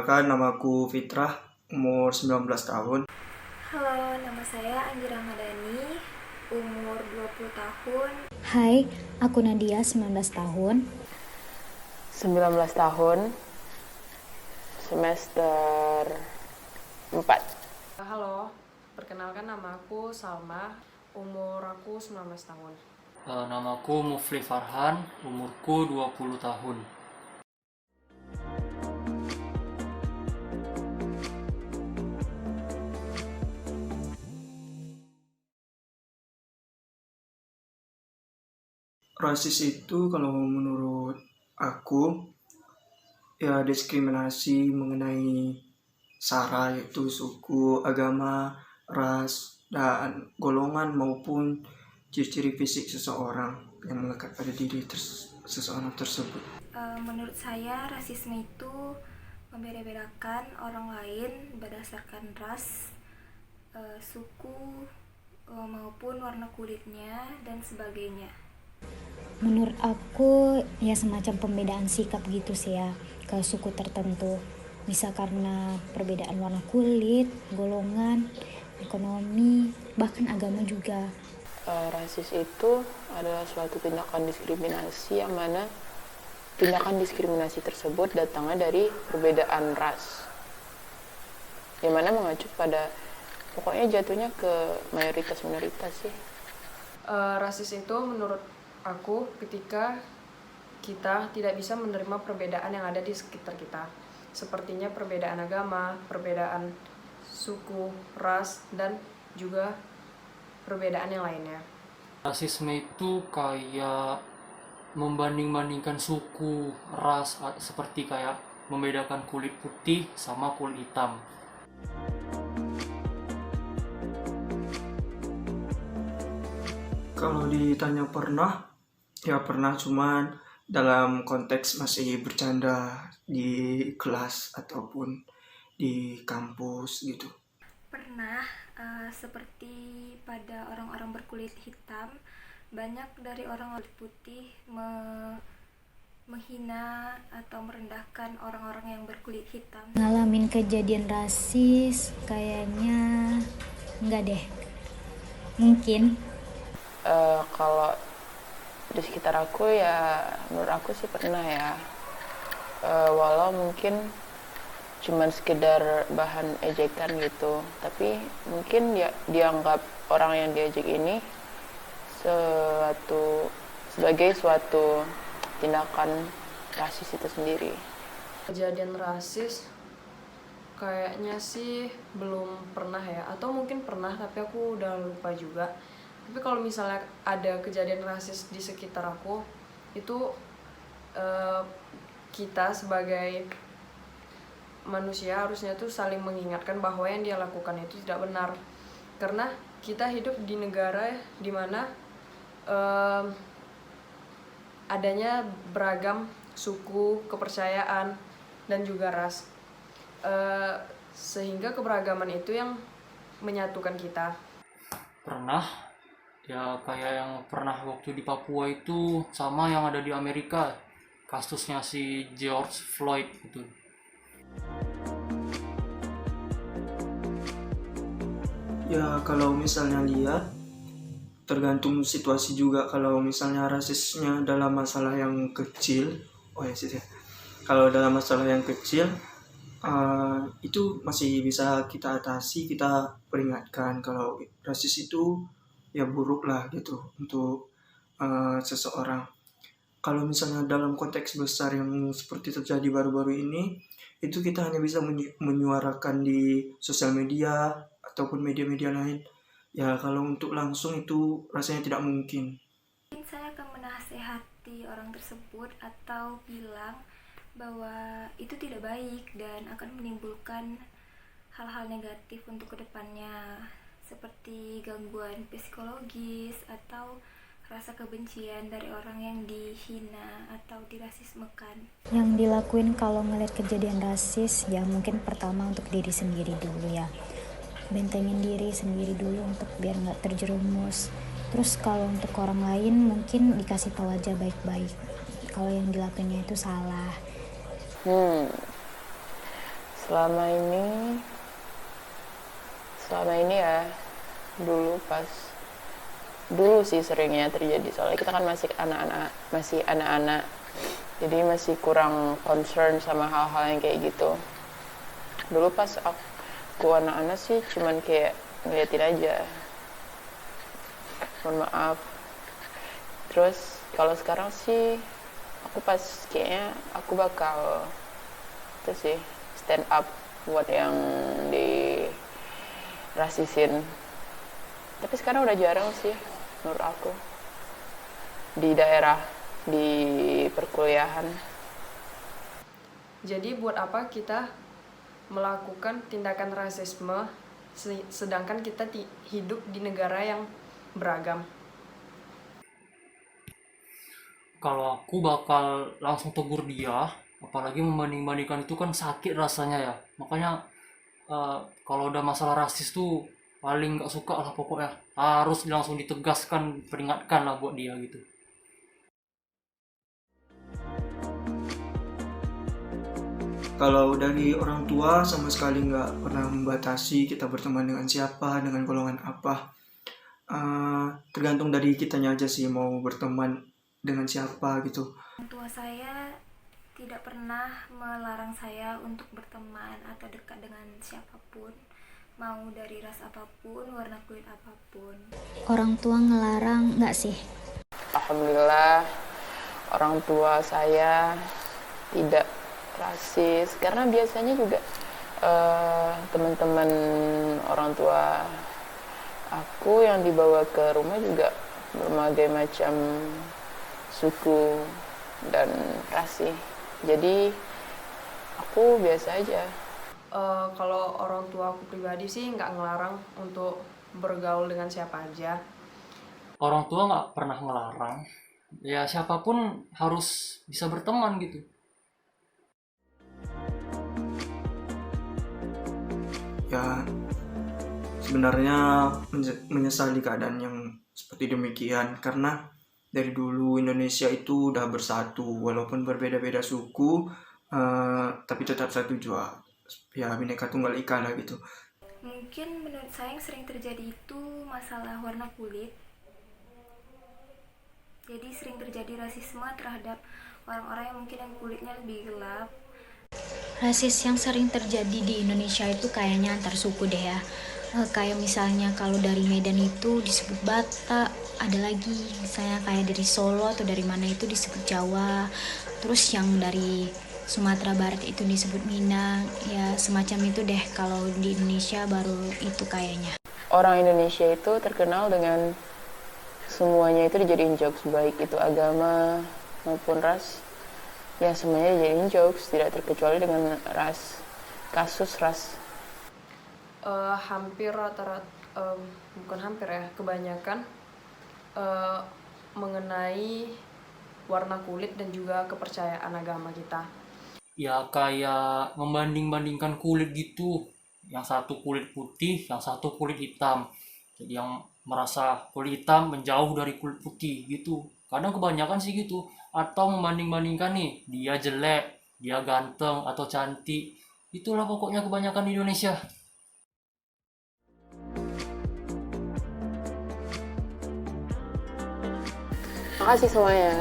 Perkenalkan, namaku Fitrah, umur 19 tahun. Halo, nama saya Anggi Ramadhani, umur 20 tahun. Hai, aku Nadia, 19 tahun. 19 tahun, semester 4. Halo, perkenalkan nama aku Salma, umur aku 19 tahun. Namaku Mufli Farhan, umurku 20 tahun. Rasis itu kalau menurut aku ya diskriminasi mengenai sara, yaitu suku, agama, ras, dan golongan maupun ciri-ciri fisik seseorang yang melekat pada diri seseorang tersebut. Menurut saya, rasisme itu membeda-bedakan orang lain berdasarkan ras, suku, maupun warna kulitnya, dan sebagainya. Menurut aku ya semacam pembedaan sikap gitu sih ya ke suku tertentu. Bisa karena perbedaan warna kulit, golongan, ekonomi, bahkan agama juga. Rasis itu adalah suatu tindakan diskriminasi yang mana tindakan diskriminasi tersebut datangnya dari perbedaan ras. Yang mana mengacu pada pokoknya jatuhnya ke mayoritas-minoritas sih. Rasis itu menurut aku ketika kita tidak bisa menerima perbedaan yang ada di sekitar kita. Sepertinya perbedaan agama, perbedaan suku, ras, dan juga perbedaan yang lainnya. Rasisme itu kayak membanding-bandingkan suku, ras, seperti kayak membedakan kulit putih sama kulit hitam. Kalau ditanya pernah, ya pernah, cuman dalam konteks masih bercanda di kelas ataupun di kampus gitu. Pernah, seperti pada orang-orang berkulit hitam, banyak dari orang kulit putih menghina atau merendahkan orang-orang yang berkulit hitam. Ngalamin kejadian rasis kayaknya enggak deh. Mungkin Kalau di sekitar aku ya menurut aku sih pernah ya. Walau mungkin cuman sekedar bahan ejekan gitu, tapi mungkin ya dianggap orang yang diejek ini sebagai suatu tindakan rasis itu sendiri. Kejadian rasis kayaknya sih belum pernah ya, atau mungkin pernah tapi aku udah lupa juga. Tapi kalau misalnya ada kejadian rasis di sekitar aku, itu kita sebagai manusia harusnya tuh saling mengingatkan bahwa yang dia lakukan itu tidak benar. Karena kita hidup di negara di mana adanya beragam suku, kepercayaan, dan juga ras. Sehingga keberagaman itu yang menyatukan kita. Pernah, ya kayak yang pernah waktu di Papua itu sama yang ada di Amerika, kasusnya si George Floyd itu. Ya kalau misalnya lihat, tergantung situasi juga. Kalau misalnya rasisnya dalam masalah yang kecil, kalau dalam masalah yang kecil, itu masih bisa kita atasi, kita peringatkan. Kalau rasis itu ya buruk lah gitu untuk seseorang. Kalau misalnya dalam konteks besar yang seperti terjadi baru-baru ini, itu kita hanya bisa menyuarakan di sosial media ataupun media-media lain. Ya kalau untuk langsung itu rasanya tidak mungkin. Mungkin saya akan menasehati orang tersebut atau bilang bahwa itu tidak baik dan akan menimbulkan hal-hal negatif untuk kedepannya, seperti gangguan psikologis atau rasa kebencian dari orang yang dihina atau dirasismekan. yang dilakuin kalau ngeliat kejadian rasis ya mungkin pertama untuk diri sendiri dulu ya. Bentengin diri sendiri dulu untuk biar nggak terjerumus. Terus kalau untuk orang lain mungkin dikasih tahu aja baik-baik kalau yang dilakuinnya itu salah. Selama ini ya, dulu sih seringnya terjadi, soalnya kita kan masih anak-anak, jadi masih kurang concern sama hal-hal yang kayak gitu. Dulu pas aku anak-anak sih cuman kayak ngeliatin aja, mohon maaf. Terus kalau sekarang sih kayaknya aku bakal itu sih stand up buat yang dirasisin. Tapi sekarang udah jarang sih menurut aku di daerah, di perkuliahan. Jadi buat apa kita melakukan tindakan rasisme sedangkan kita hidup di negara yang beragam? Kalau aku bakal langsung tegur dia, apalagi membanding-bandingkan itu kan sakit rasanya ya. Makanya kalau udah masalah rasis tuh paling nggak suka lah pokoknya, harus langsung ditegaskan, peringatkan lah buat dia gitu. Kalau dari orang tua sama sekali nggak pernah membatasi kita berteman dengan siapa, dengan golongan apa. Tergantung dari kitanya aja sih mau berteman dengan siapa gitu. Orang tua saya tidak pernah melarang saya untuk berteman atau dekat dengan siapapun, mau dari ras apapun, warna kulit apapun. Orang tua ngelarang nggak sih? Alhamdulillah orang tua saya tidak rasis, karena biasanya juga teman-teman orang tua aku yang dibawa ke rumah juga berbagai macam suku dan rasi, jadi aku biasa aja. Kalau orang tua aku pribadi sih nggak ngelarang untuk bergaul dengan siapa aja. Orang tua nggak pernah ngelarang, ya siapapun harus bisa berteman gitu. Ya sebenarnya menyesali keadaan yang seperti demikian, karena dari dulu Indonesia itu udah bersatu walaupun berbeda-beda suku, tapi tetap satu jua, ya Bhinneka Tunggal Ika lah gitu. Mungkin menurut saya yang sering terjadi itu masalah warna kulit. Jadi sering terjadi rasisme terhadap orang-orang yang mungkin yang kulitnya lebih gelap. Rasis yang sering terjadi di Indonesia itu kayaknya antar suku deh ya. Kayak misalnya kalau dari Medan itu disebut Batak, ada lagi misalnya kayak dari Solo atau dari mana itu disebut Jawa, terus yang dari Sumatera Barat itu disebut Minang, ya semacam itu deh. Kalau di Indonesia baru itu kayaknya. Orang Indonesia itu terkenal dengan semuanya itu dijadiin jokes, baik itu agama maupun ras. Ya semuanya dijadiin jokes, tidak terkecuali dengan ras, kasus ras. Hampir rata-rata, bukan hampir ya, kebanyakan mengenai warna kulit dan juga kepercayaan agama kita. Ya kayak membanding-bandingkan kulit gitu, yang satu kulit putih, yang satu kulit hitam. Jadi yang merasa kulit hitam menjauh dari kulit putih gitu. Kadang kebanyakan sih gitu. Atau membanding-bandingkan nih, dia jelek, dia ganteng atau cantik. Itulah pokoknya kebanyakan di Indonesia. Makasih semuanya.